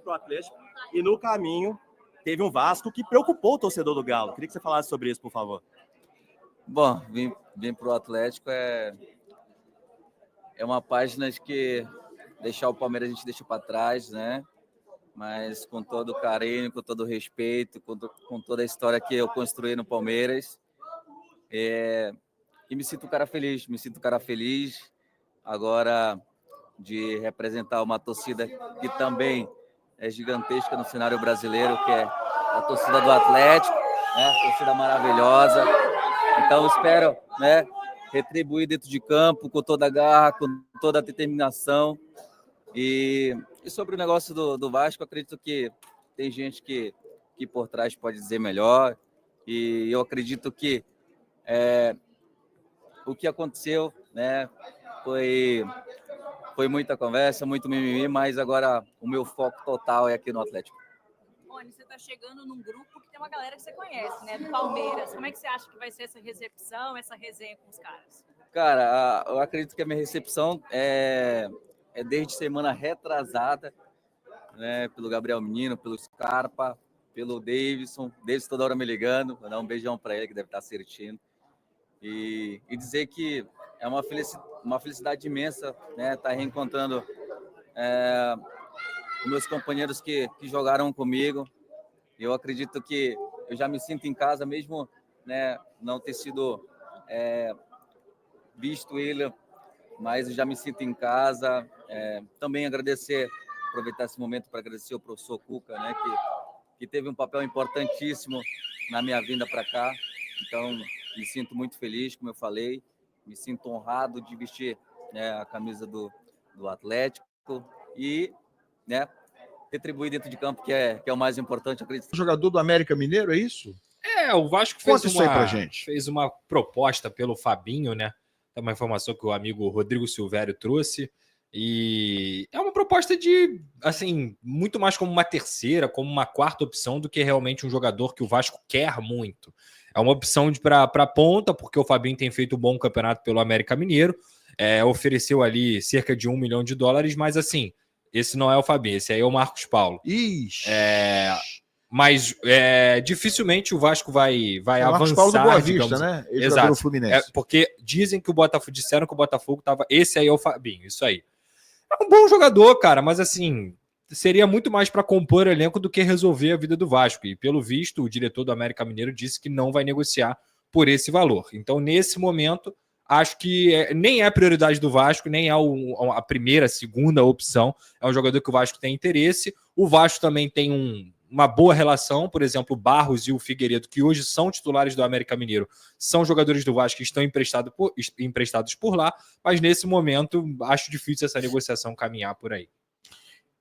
para o Atlético e no caminho teve um Vasco que preocupou o torcedor do Galo. Queria que você falasse sobre isso, por favor. Bom, vim para o Atlético é uma página que deixar o Palmeiras a gente deixa para trás, né? Mas com todo o carinho, com todo o respeito, com toda a história que eu construí no Palmeiras. E me sinto um cara feliz agora de representar uma torcida que também é gigantesca no cenário brasileiro, que é a torcida do Atlético, né? Torcida maravilhosa. Então espero, né, retribuir dentro de campo com toda a garra, com toda a determinação. E sobre o negócio do Vasco, acredito que tem gente que por trás pode dizer melhor. E eu acredito que o que aconteceu, né, foi muita conversa, muito mimimi, mas agora o meu foco total é aqui no Atlético. Rony, você está chegando num grupo que tem uma galera que você conhece, né, do Palmeiras. Como é que você acha que vai ser essa recepção, essa resenha com os caras? Cara, eu acredito que a minha recepção é desde semana retrasada, né, pelo Gabriel Menino, pelo Scarpa, pelo Davidson toda hora me ligando, vou dar um beijão para ele que deve estar assistindo, e dizer que é uma felicidade imensa, né, estar reencontrando meus companheiros que jogaram comigo. Eu acredito que eu já me sinto em casa, mesmo, né, não ter sido visto ele, mas eu já me sinto em casa. Também aproveitar esse momento para agradecer ao professor Cuca, né, que teve um papel importantíssimo na minha vinda para cá. Então, me sinto muito feliz, como eu falei, me sinto honrado de vestir, né, a camisa do Atlético e, né, retribuir dentro de campo, que é o mais importante, acredito. Jogador do América Mineiro, é isso? O Vasco fez uma proposta pelo Fabinho, né? É uma informação que o amigo Rodrigo Silvério trouxe. E é uma proposta de, assim, muito mais como uma terceira, como uma quarta opção do que realmente um jogador que o Vasco quer muito. É uma opção para ponta, porque o Fabinho tem feito um bom campeonato pelo América Mineiro. Ofereceu ali cerca de $1 milhão, mas assim, esse não é o Fabinho, esse aí é o Marcos Paulo. Ixi. Mas dificilmente o Vasco vai avançar. Marcos Paulo do Boa Vista, né? Exato. Fluminense. Porque disseram que o Botafogo tava. Esse aí é o Fabinho, isso aí. É um bom jogador, cara, mas assim, seria muito mais para compor o elenco do que resolver a vida do Vasco. E pelo visto, o diretor do América Mineiro disse que não vai negociar por esse valor. Então, nesse momento, acho que nem é a prioridade do Vasco, nem é a primeira, segunda opção. É um jogador que o Vasco tem interesse. O Vasco também tem uma boa relação, por exemplo, o Barros e o Figueiredo, que hoje são titulares do América Mineiro, são jogadores do Vasco que estão emprestados por lá, mas nesse momento acho difícil essa negociação caminhar por aí.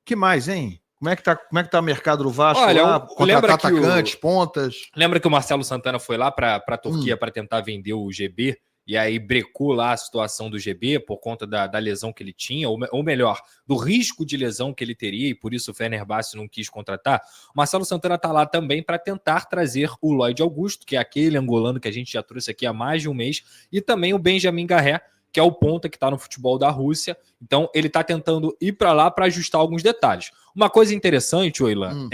Que mais, hein? Como é que tá o mercado do Vasco? Olha, contratar atacantes, pontas? Lembra que o Marcelo Santana foi lá para a Turquia para tentar vender o GB? E aí brecou lá a situação do GB por conta da lesão que ele tinha, ou melhor, do risco de lesão que ele teria, e por isso o Fenerbahçe não quis contratar. O Marcelo Santana está lá também para tentar trazer o Lloyd Augusto, que é aquele angolano que a gente já trouxe aqui há mais de um mês, e também o Benjamin Garré, que é o ponta que está no futebol da Rússia. Então ele está tentando ir para lá para ajustar alguns detalhes. Uma coisa interessante, Oilan,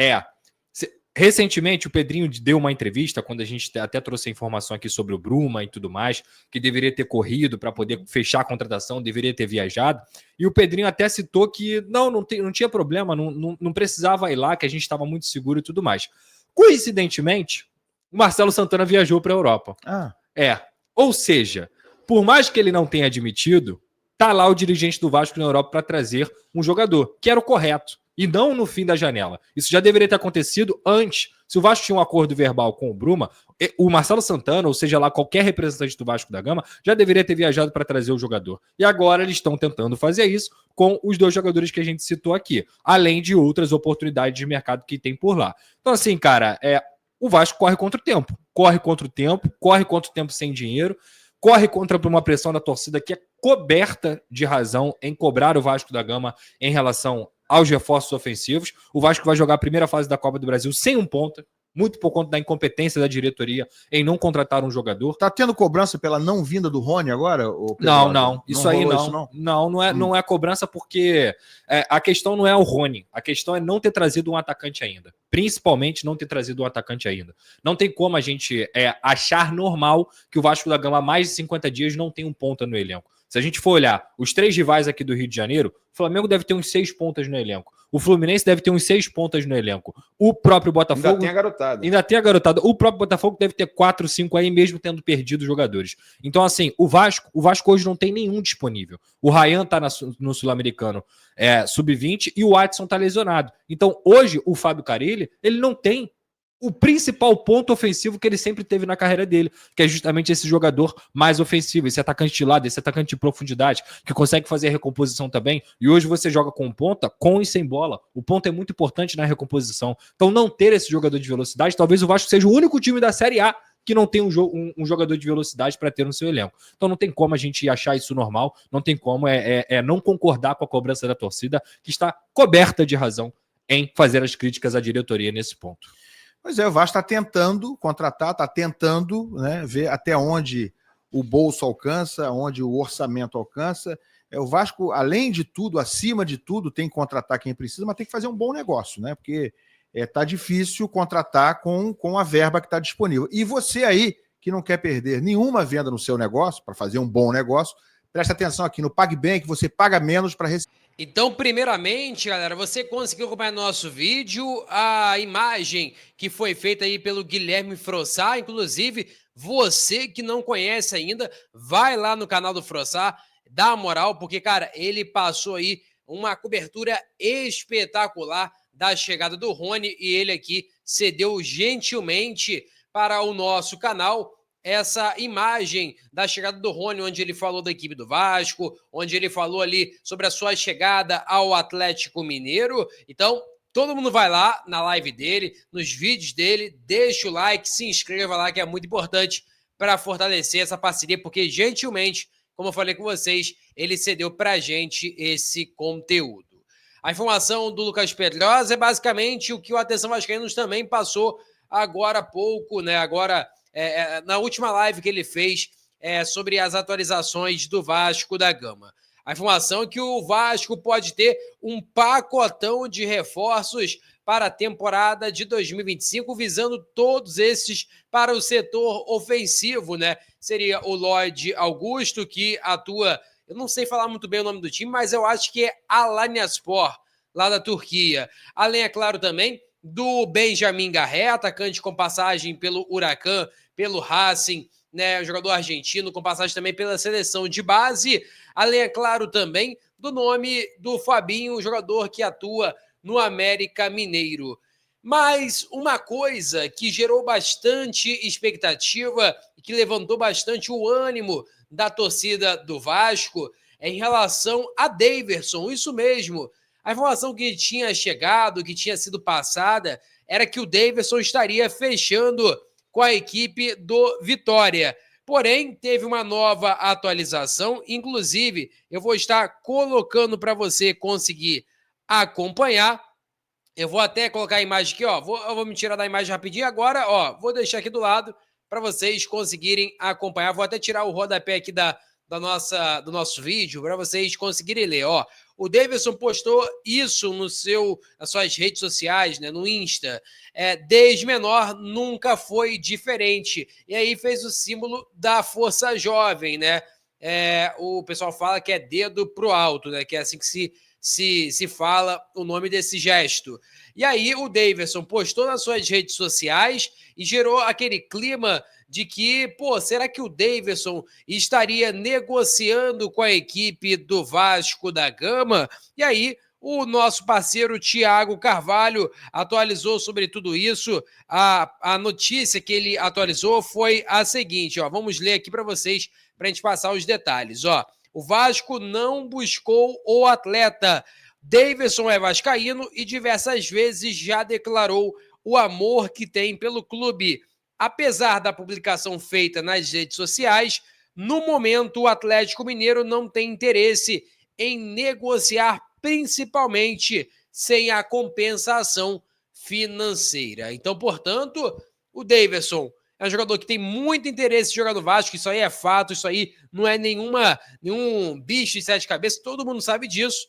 recentemente, o Pedrinho deu uma entrevista, quando a gente até trouxe a informação aqui sobre o Bruma e tudo mais, que deveria ter corrido para poder fechar a contratação, deveria ter viajado. E o Pedrinho até citou que não tinha problema, não precisava ir lá, que a gente estava muito seguro e tudo mais. Coincidentemente, o Marcelo Santana viajou para a Europa. Ou seja, por mais que ele não tenha admitido, tá lá o dirigente do Vasco na Europa para trazer um jogador, que era o correto. E não no fim da janela. Isso já deveria ter acontecido antes. Se o Vasco tinha um acordo verbal com o Bruma, o Marcelo Santana, ou seja lá, qualquer representante do Vasco da Gama, já deveria ter viajado para trazer o jogador. E agora eles estão tentando fazer isso com os dois jogadores que a gente citou aqui, além de outras oportunidades de mercado que tem por lá. Então, assim, cara, o Vasco corre contra o tempo. Corre contra o tempo sem dinheiro, corre contra uma pressão da torcida que é coberta de razão em cobrar o Vasco da Gama em relação aos reforços ofensivos. O Vasco vai jogar a primeira fase da Copa do Brasil sem um ponta. muito por conta da incompetência da diretoria em não contratar um jogador. Tá tendo cobrança pela não vinda do Rony agora? Não. Isso aí rolou não. Isso, Não é cobrança porque a questão não é o Rony. A questão é não ter trazido um atacante ainda. Principalmente não ter trazido um atacante ainda. Não tem como a gente achar normal que o Vasco da Gama há mais de 50 dias não tem um ponta no elenco. Se a gente for olhar os 3 rivais aqui do Rio de Janeiro, o Flamengo deve ter uns 6 pontas no elenco. O Fluminense deve ter uns 6 pontas no elenco. O próprio Botafogo... Ainda tem a garotada. Ainda tem a garotada. O próprio Botafogo deve ter 4, 5 aí, mesmo tendo perdido jogadores. Então, assim, o Vasco hoje não tem nenhum disponível. O Ryan tá no Sul-Americano sub-20 e o Watson tá lesionado. Então, hoje, o Fábio Carille, ele não tem o principal ponto ofensivo que ele sempre teve na carreira dele, que é justamente esse jogador mais ofensivo, esse atacante de lado, esse atacante de profundidade, que consegue fazer a recomposição também, e hoje você joga com ponta, com e sem bola. O ponto é muito importante na recomposição. Então não ter esse jogador de velocidade, talvez o Vasco seja o único time da Série A que não tem um jogador de velocidade para ter no seu elenco. Então não tem como a gente achar isso normal, não tem como não concordar com a cobrança da torcida, que está coberta de razão em fazer as críticas à diretoria nesse ponto. Pois é, o Vasco está tentando contratar, está tentando, né, ver até onde o bolso alcança, onde o orçamento alcança. O Vasco, além de tudo, acima de tudo, tem que contratar quem precisa, mas tem que fazer um bom negócio, né? Porque tá difícil contratar com a verba que está disponível. E você aí, que não quer perder nenhuma venda no seu negócio, para fazer um bom negócio, presta atenção aqui no PagBem, que você paga menos para receber. Então, primeiramente, galera, você conseguiu acompanhar no nosso vídeo a imagem que foi feita aí pelo Guilherme Frossá. Inclusive, você que não conhece ainda, vai lá no canal do Frossá, dá uma moral, porque, cara, ele passou aí uma cobertura espetacular da chegada do Rony e ele aqui cedeu gentilmente para o nosso canal essa imagem da chegada do Rony, onde ele falou da equipe do Vasco, onde ele falou ali sobre a sua chegada ao Atlético Mineiro. Então, todo mundo vai lá na live dele, nos vídeos dele, deixa o like, se inscreva lá, que é muito importante para fortalecer essa parceria, porque gentilmente, como eu falei com vocês, ele cedeu para a gente esse conteúdo. A informação do Lucas Pedrosa é basicamente o que o Atenção Vascaínos também passou agora há pouco, né? Na última live que ele fez sobre as atualizações do Vasco da Gama. A informação é que o Vasco pode ter um pacotão de reforços para a temporada de 2025, visando todos esses para o setor ofensivo, né? Seria o Lloyd Augusto, que atua, eu não sei falar muito bem o nome do time, mas eu acho que é Alanyaspor, lá da Turquia. Além, é claro, também do Benjamin Garré, atacante com passagem pelo Huracan, pelo Racing, né, jogador argentino com passagem também pela seleção de base. Além, é claro, também do nome do Fabinho, jogador que atua no América Mineiro. Mas uma coisa que gerou bastante expectativa e que levantou bastante o ânimo da torcida do Vasco é em relação a Daverson, isso mesmo. A informação que tinha chegado, que tinha sido passada, era que o Daverson estaria fechando com a equipe do Vitória. Porém, teve uma nova atualização, inclusive eu vou estar colocando para você conseguir acompanhar. Eu vou até colocar a imagem aqui, ó. Eu vou me tirar da imagem rapidinho agora, ó. Vou deixar aqui do lado para vocês conseguirem acompanhar. Vou até tirar o rodapé aqui do nosso vídeo para vocês conseguirem ler, ó. O Daverson postou isso nas suas redes sociais, né, no Insta. Desde menor nunca foi diferente. E aí fez o símbolo da Força Jovem, né? O pessoal fala que é dedo pro alto, né? Que é assim que se fala o nome desse gesto. E aí o Daverson postou nas suas redes sociais e gerou aquele clima de que, será que o Daverson estaria negociando com a equipe do Vasco da Gama? E aí o nosso parceiro Thiago Carvalho atualizou sobre tudo isso. A notícia que ele atualizou foi a seguinte, ó, vamos ler aqui para vocês, para a gente passar os detalhes, ó. O Vasco não buscou o atleta. Daverson é vascaíno e diversas vezes já declarou o amor que tem pelo clube. Apesar da publicação feita nas redes sociais, no momento o Atlético Mineiro não tem interesse em negociar, principalmente sem a compensação financeira. Então, portanto, o Daverson é um jogador que tem muito interesse em jogar no Vasco, isso aí é fato, isso aí não é nenhum bicho de sete cabeças, todo mundo sabe disso.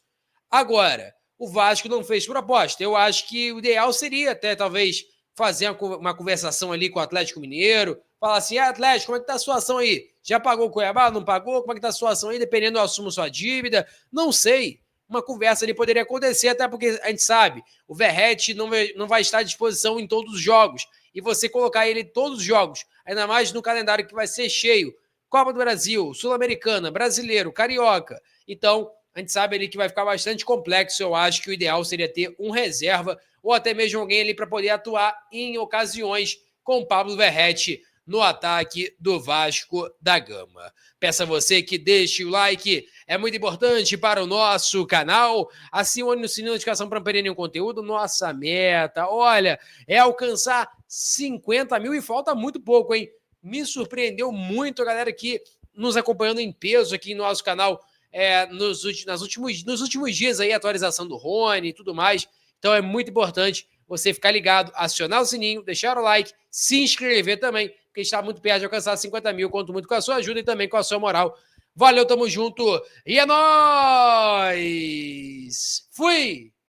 Agora, o Vasco não fez proposta. Eu acho que o ideal seria até, talvez, fazer uma conversação ali com o Atlético Mineiro, falar assim, Atlético, como é que tá a situação aí? Já pagou o Cuiabá? Não pagou? Como é que tá a situação aí? Dependendo, eu assumo sua dívida. Não sei. Uma conversa ali poderia acontecer, até porque a gente sabe, o Verratti não vai estar à disposição em todos os jogos. E você colocar ele em todos os jogos, ainda mais no calendário que vai ser cheio, Copa do Brasil, Sul-Americana, Brasileiro, Carioca. Então, a gente sabe ali que vai ficar bastante complexo. Eu acho que o ideal seria ter um reserva ou até mesmo alguém ali para poder atuar em ocasiões com o Pablo Verratti no ataque do Vasco da Gama. Peço a você que deixe o like, é muito importante para o nosso canal. Acione no sininho de notificação para não perder nenhum conteúdo. Nossa meta, olha, é alcançar 50 mil e falta muito pouco, hein? Me surpreendeu muito a galera aqui nos acompanhando em peso aqui no nosso canal nos últimos dias aí, atualização do Rony e tudo mais. Então é muito importante você ficar ligado, acionar o sininho, deixar o like, se inscrever também, porque está muito perto de alcançar 50 mil. Conto muito com a sua ajuda e também com a sua moral. Valeu, tamo junto e é nóis! Fui!